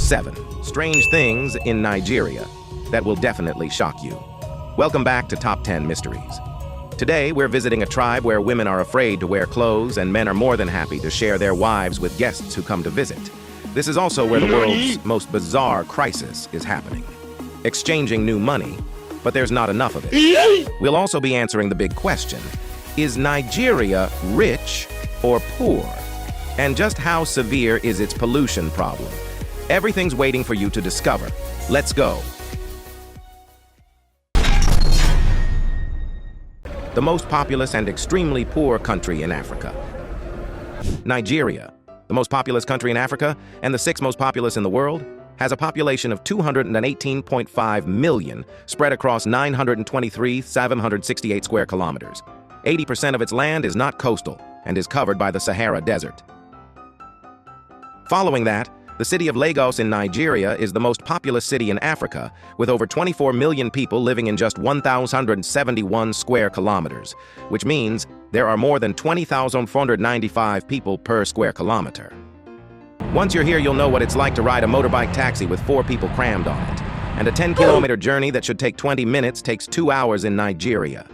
7 strange things in Nigeria that will definitely shock you. Welcome back to Top 10 Mysteries. Today, we're visiting a tribe where women are afraid to wear clothes and men are more than happy to share their wives with guests who come to visit. This is also where the world's most bizarre crisis is happening. Exchanging new money, but there's not enough of it. We'll also be answering the big question: is Nigeria rich or poor? And just how severe is its pollution problem? Everything's waiting for you to discover. Let's go. The most populous and extremely poor country in Africa. Nigeria, the most populous country in Africa and the 6th most populous in the world, has a population of 218.5 million spread across 923,768 square kilometers. 80% of its land is not coastal and is covered by the Sahara Desert. Following that, the city of Lagos in Nigeria is the most populous city in Africa, with over 24 million people living in just 1,171 square kilometers, which means there are more than 20,495 people per square kilometer. Once you're here, you'll know what it's like to ride a motorbike taxi with 4 people crammed on it. And a 10-kilometer journey that should take 20 minutes takes 2 hours in Nigeria.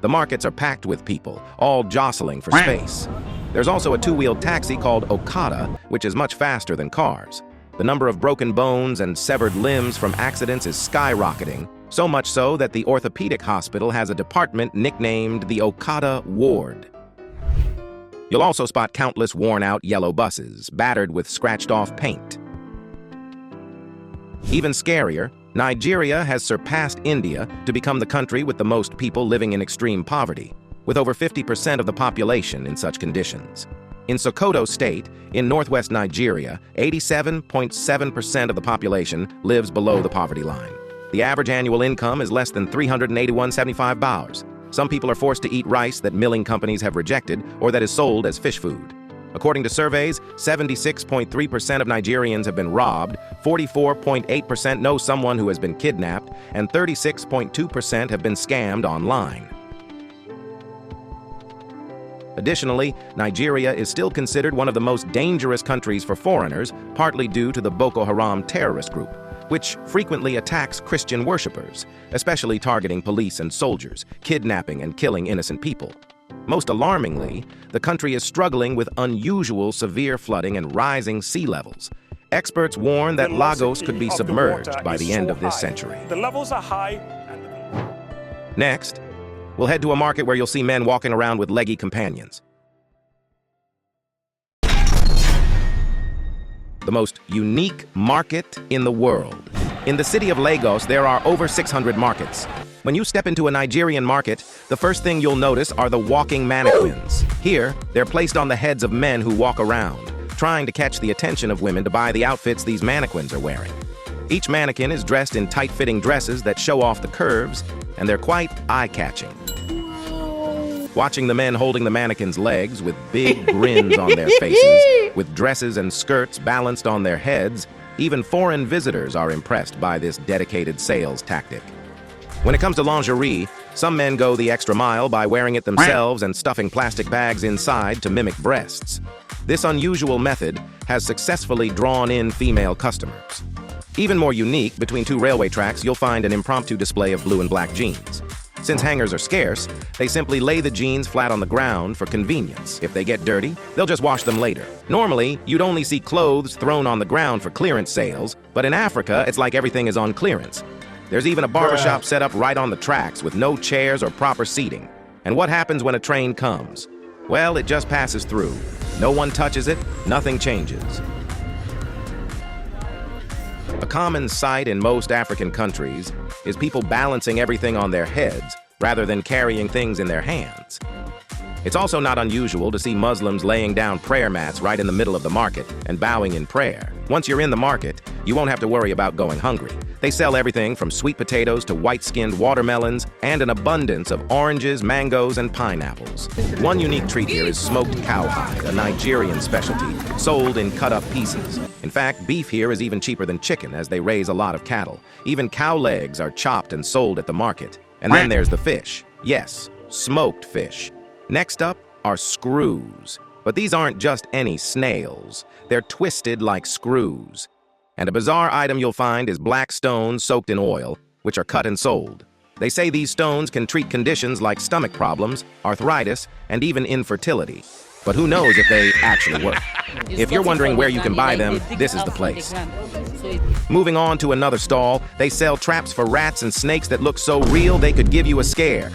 The markets are packed with people, all jostling for space. There's also a 2-wheeled taxi called Okada, which is much faster than cars. The number of broken bones and severed limbs from accidents is skyrocketing, so much so that the orthopedic hospital has a department nicknamed the Okada Ward. You'll also spot countless worn-out yellow buses, battered with scratched-off paint. Even scarier, Nigeria has surpassed India to become the country with the most people living in extreme poverty, with over 50% of the population in such conditions. In Sokoto State, in northwest Nigeria, 87.7% of the population lives below the poverty line. The average annual income is less than $381.75. Some people are forced to eat rice that milling companies have rejected or that is sold as fish food. According to surveys, 76.3% of Nigerians have been robbed, 44.8% know someone who has been kidnapped, and 36.2% have been scammed online. Additionally, Nigeria is still considered one of the most dangerous countries for foreigners, partly due to the Boko Haram terrorist group, which frequently attacks Christian worshippers, especially targeting police and soldiers, kidnapping and killing innocent people. Most alarmingly, the country is struggling with unusual severe flooding and rising sea levels. Experts warn that Lagos could be submerged by the end of this century. The levels are high. Next, we'll head to a market where you'll see men walking around with leggy companions. The most unique market in the world. In the city of Lagos, there are over 600 markets. When you step into a Nigerian market, the first thing you'll notice are the walking mannequins. Here, they're placed on the heads of men who walk around, trying to catch the attention of women to buy the outfits these mannequins are wearing. Each mannequin is dressed in tight-fitting dresses that show off the curves, and they're quite eye-catching. Watching the men holding the mannequins' legs with big grins on their faces, with dresses and skirts balanced on their heads, even foreign visitors are impressed by this dedicated sales tactic. When it comes to lingerie, some men go the extra mile by wearing it themselves and stuffing plastic bags inside to mimic breasts. This unusual method has successfully drawn in female customers. Even more unique, between 2 railway tracks, you'll find an impromptu display of blue and black jeans. Since hangers are scarce, they simply lay the jeans flat on the ground for convenience. If they get dirty, they'll just wash them later. Normally, you'd only see clothes thrown on the ground for clearance sales, but in Africa, it's like everything is on clearance. There's even a barbershop set up right on the tracks with no chairs or proper seating. And what happens when a train comes? Well, it just passes through. No one touches it, nothing changes. A common sight in most African countries is people balancing everything on their heads rather than carrying things in their hands. It's also not unusual to see Muslims laying down prayer mats right in the middle of the market and bowing in prayer. Once you're in the market, you won't have to worry about going hungry. They sell everything from sweet potatoes to white-skinned watermelons and an abundance of oranges, mangoes, and pineapples. One unique treat here is smoked cowhide, a Nigerian specialty, sold in cut-up pieces. In fact, beef here is even cheaper than chicken, as they raise a lot of cattle. Even cow legs are chopped and sold at the market. And then there's the fish. Yes, smoked fish. Next up are screws. But these aren't just any snails. They're twisted like screws. And a bizarre item you'll find is black stones soaked in oil, which are cut and sold. They say these stones can treat conditions like stomach problems, arthritis, and even infertility. But who knows if they actually work? If you're wondering where you can buy them, this is the place. Moving on to another stall, they sell traps for rats and snakes that look so real they could give you a scare.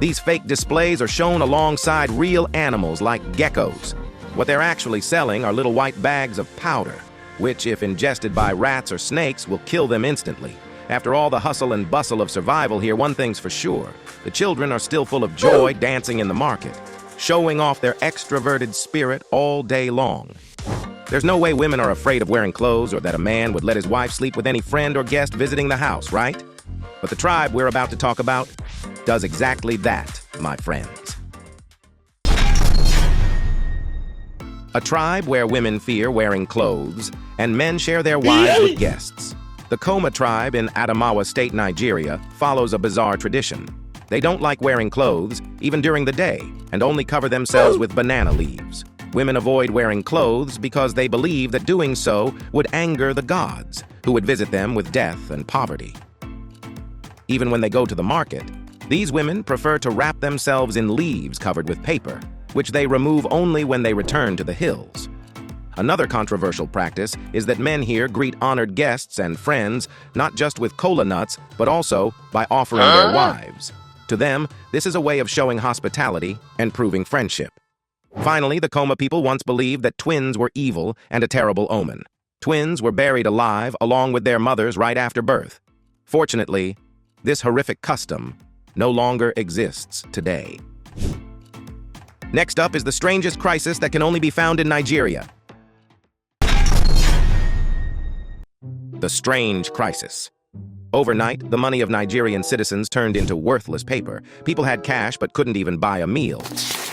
These fake displays are shown alongside real animals like geckos. What they're actually selling are little white bags of powder, which, if ingested by rats or snakes, will kill them instantly. After all the hustle and bustle of survival here, one thing's for sure. The children are still full of joy dancing in the market, showing off their extroverted spirit all day long. There's no way women are afraid of wearing clothes or that a man would let his wife sleep with any friend or guest visiting the house, right? But the tribe we're about to talk about does exactly that, my friends. A tribe where women fear wearing clothes and men share their wives with guests. The Koma tribe in Adamawa State, Nigeria, follows a bizarre tradition. They don't like wearing clothes, even during the day, and only cover themselves with banana leaves. Women avoid wearing clothes because they believe that doing so would anger the gods, who would visit them with death and poverty. Even when they go to the market, these women prefer to wrap themselves in leaves covered with paper, which they remove only when they return to the hills. Another controversial practice is that men here greet honored guests and friends not just with cola nuts, but also by offering their wives. To them, this is a way of showing hospitality and proving friendship. Finally, the Koma people once believed that twins were evil and a terrible omen. Twins were buried alive along with their mothers right after birth. Fortunately, this horrific custom no longer exists today. Next up is the strangest crisis that can only be found in Nigeria. The strange crisis. Overnight, the money of Nigerian citizens turned into worthless paper. People had cash but couldn't even buy a meal.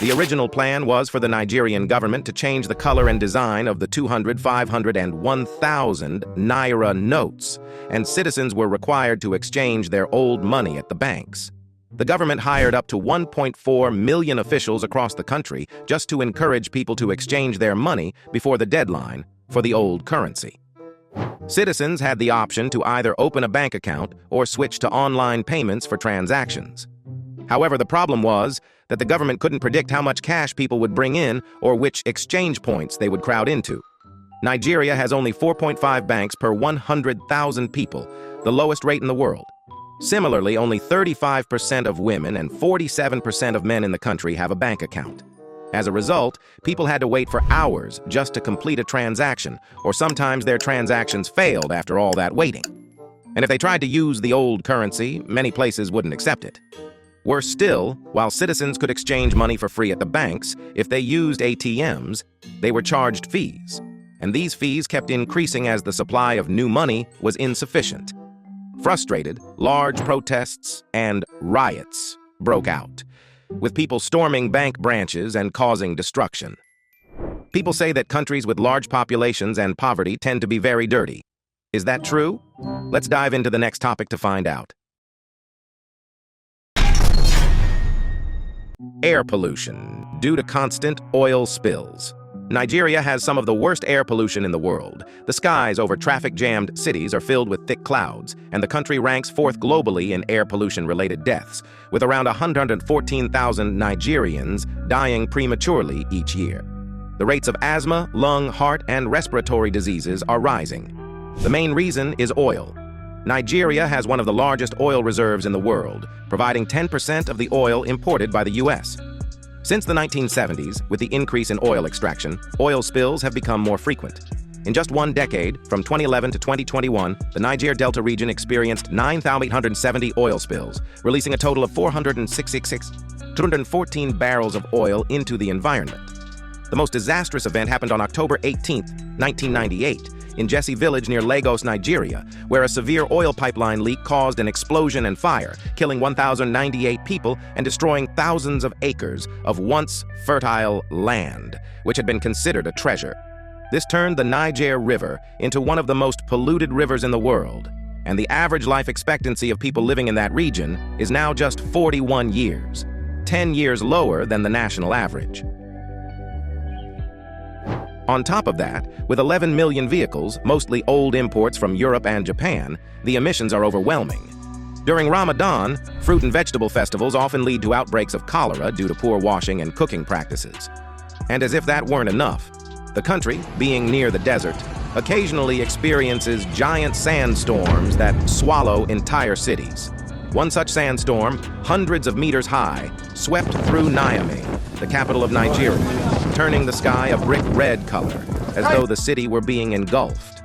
The original plan was for the Nigerian government to change the color and design of the 200, 500, and 1,000 naira notes, and citizens were required to exchange their old money at the banks. The government hired up to 1.4 million officials across the country just to encourage people to exchange their money before the deadline for the old currency. Citizens had the option to either open a bank account or switch to online payments for transactions. However, the problem was that the government couldn't predict how much cash people would bring in or which exchange points they would crowd into. Nigeria has only 4.5 banks per 100,000 people, the lowest rate in the world. Similarly, only 35% of women and 47% of men in the country have a bank account. As a result, people had to wait for hours just to complete a transaction, or sometimes their transactions failed after all that waiting. And if they tried to use the old currency, many places wouldn't accept it. Worse still, while citizens could exchange money for free at the banks, if they used ATMs, they were charged fees. And these fees kept increasing as the supply of new money was insufficient. Frustrated, large protests and riots broke out, with people storming bank branches and causing destruction. People say that countries with large populations and poverty tend to be very dirty. Is that true? Let's dive into the next topic to find out. Air pollution due to constant oil spills. Nigeria has some of the worst air pollution in the world. The skies over traffic-jammed cities are filled with thick clouds, and the country ranks fourth globally in air pollution-related deaths, with around 114,000 Nigerians dying prematurely each year. The rates of asthma, lung, heart, and respiratory diseases are rising. The main reason is oil. Nigeria has one of the largest oil reserves in the world, providing 10% of the oil imported by the U.S. Since the 1970s, with the increase in oil extraction, oil spills have become more frequent. In just one decade, from 2011 to 2021, the Niger Delta region experienced 9,870 oil spills, releasing a total of 214 barrels of oil into the environment. The most disastrous event happened on October 18, 1998, in Jesse Village near Lagos, Nigeria, where a severe oil pipeline leak caused an explosion and fire, killing 1,098 people and destroying thousands of acres of once fertile land, which had been considered a treasure. This turned the Niger River into one of the most polluted rivers in the world, and the average life expectancy of people living in that region is now just 41 years, 10 years lower than the national average. On top of that, with 11 million vehicles, mostly old imports from Europe and Japan, the emissions are overwhelming. During Ramadan, fruit and vegetable festivals often lead to outbreaks of cholera due to poor washing and cooking practices. And as if that weren't enough, the country, being near the desert, occasionally experiences giant sandstorms that swallow entire cities. One such sandstorm, hundreds of meters high, swept through Niamey, the capital of Nigeria, turning the sky a brick red color, as though the city were being engulfed.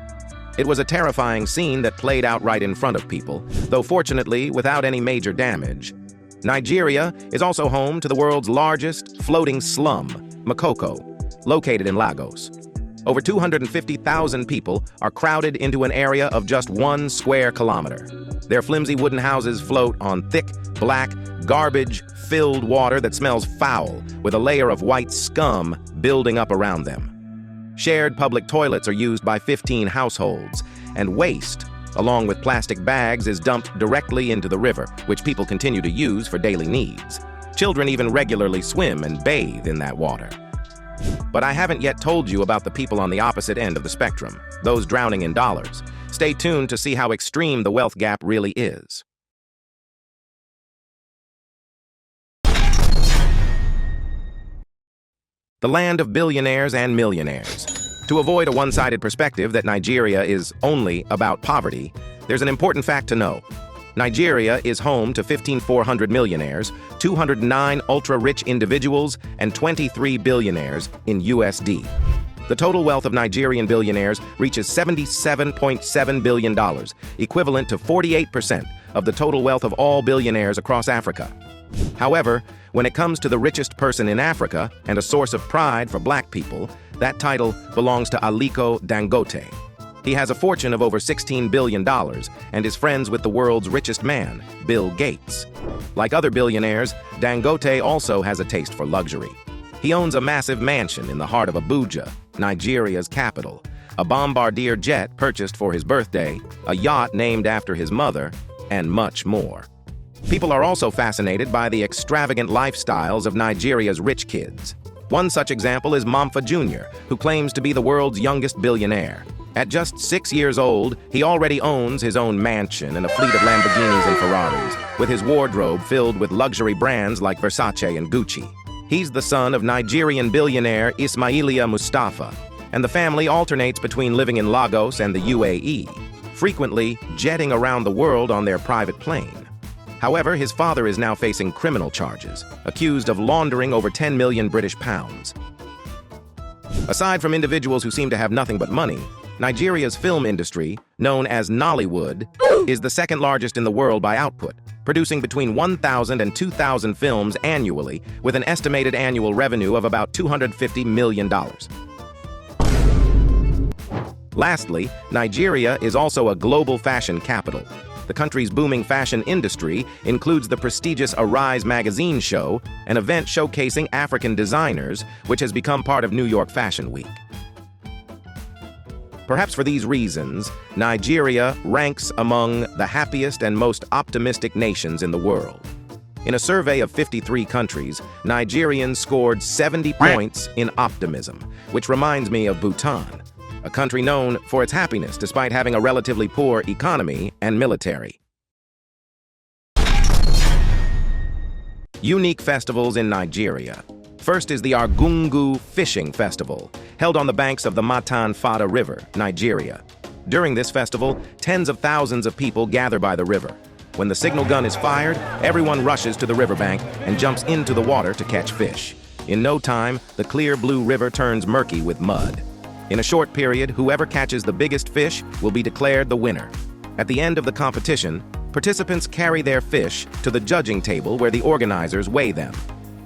It was a terrifying scene that played out right in front of people, though fortunately without any major damage. Nigeria is also home to the world's largest floating slum, Makoko, located in Lagos. Over 250,000 people are crowded into an area of just 1 square kilometer. Their flimsy wooden houses float on thick, black, garbage-filled water that smells foul, with a layer of white scum building up around them. Shared public toilets are used by 15 households, and waste, along with plastic bags, is dumped directly into the river, which people continue to use for daily needs. Children even regularly swim and bathe in that water. But I haven't yet told you about the people on the opposite end of the spectrum, those drowning in dollars. Stay tuned to see how extreme the wealth gap really is. The land of billionaires and millionaires. To avoid a one-sided perspective that Nigeria is only about poverty, there's an important fact to know. Nigeria is home to 15,400 millionaires, 209 ultra-rich individuals, and 23 billionaires in USD. The total wealth of Nigerian billionaires reaches $77.7 billion, equivalent to 48% of the total wealth of all billionaires across Africa. However, when it comes to the richest person in Africa, and a source of pride for black people, that title belongs to Aliko Dangote. He has a fortune of over $16 billion and is friends with the world's richest man, Bill Gates. Like other billionaires, Dangote also has a taste for luxury. He owns a massive mansion in the heart of Abuja, Nigeria's capital, a Bombardier jet purchased for his birthday, a yacht named after his mother, and much more. People are also fascinated by the extravagant lifestyles of Nigeria's rich kids. One such example is Mamfa Jr., who claims to be the world's youngest billionaire. At just 6 years old, he already owns his own mansion and a fleet of Lamborghinis and Ferraris, with his wardrobe filled with luxury brands like Versace and Gucci. He's the son of Nigerian billionaire Ismailia Mustafa, and the family alternates between living in Lagos and the UAE, frequently jetting around the world on their private plane. However, his father is now facing criminal charges, accused of laundering over 10 million British pounds. Aside from individuals who seem to have nothing but money, Nigeria's film industry, known as Nollywood, is the second largest in the world by output, producing between 1,000 and 2,000 films annually, with an estimated annual revenue of about $250 million. Lastly, Nigeria is also a global fashion capital. The country's booming fashion industry includes the prestigious Arise magazine show, an event showcasing African designers, which has become part of New York Fashion Week. Perhaps for these reasons, Nigeria ranks among the happiest and most optimistic nations in the world. In a survey of 53 countries, Nigerians scored 70 points in optimism, which reminds me of Bhutan, a country known for its happiness despite having a relatively poor economy and military. Unique festivals in Nigeria. First is the Argungu Fishing Festival, held on the banks of the Matan Fada River, Nigeria. During this festival, tens of thousands of people gather by the river. When the signal gun is fired, everyone rushes to the riverbank and jumps into the water to catch fish. In no time, the clear blue river turns murky with mud. In a short period, whoever catches the biggest fish will be declared the winner. At the end of the competition, participants carry their fish to the judging table where the organizers weigh them.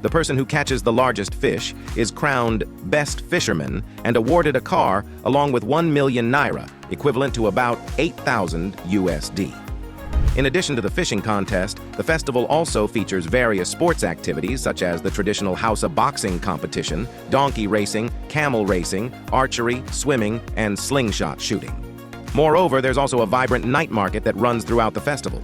The person who catches the largest fish is crowned Best Fisherman and awarded a car along with 1 million naira, equivalent to about 8,000 USD. In addition to the fishing contest, the festival also features various sports activities such as the traditional Hausa boxing competition, donkey racing, camel racing, archery, swimming, and slingshot shooting. Moreover, there's also a vibrant night market that runs throughout the festival.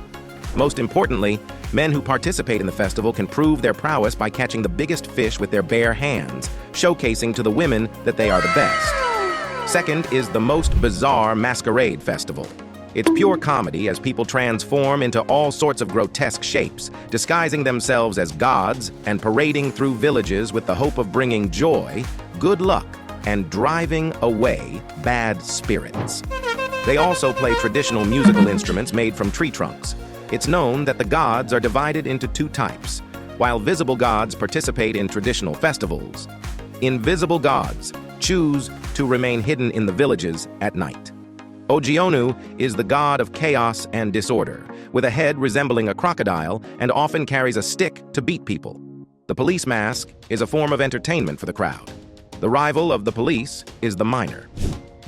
Most importantly, Men who participate in the festival can prove their prowess by catching the biggest fish with their bare hands, showcasing to the women that they are the best. Second is the most bizarre masquerade festival. It's pure comedy as people transform into all sorts of grotesque shapes, disguising themselves as gods and parading through villages with the hope of bringing joy, good luck, and driving away bad spirits. They also play traditional musical instruments made from tree trunks. It's known that the gods are divided into two types. While visible gods participate in traditional festivals, invisible gods choose to remain hidden in the villages at night. Ogionu is the god of chaos and disorder, with a head resembling a crocodile and often carries a stick to beat people. The police mask is a form of entertainment for the crowd. The rival of the police is the miner.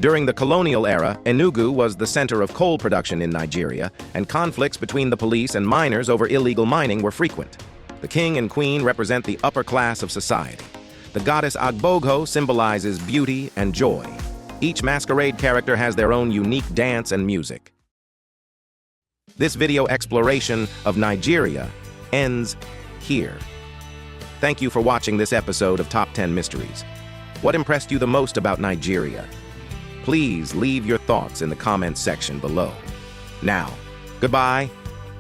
During the colonial era, Enugu was the center of coal production in Nigeria, and conflicts between the police and miners over illegal mining were frequent. The king and queen represent the upper class of society. The goddess Agbogho symbolizes beauty and joy. Each masquerade character has their own unique dance and music. This video exploration of Nigeria ends here. Thank you for watching this episode of Top 10 Mysteries. What impressed you the most about Nigeria? Please leave your thoughts in the comments section below. Now, goodbye,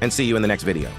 and see you in the next video.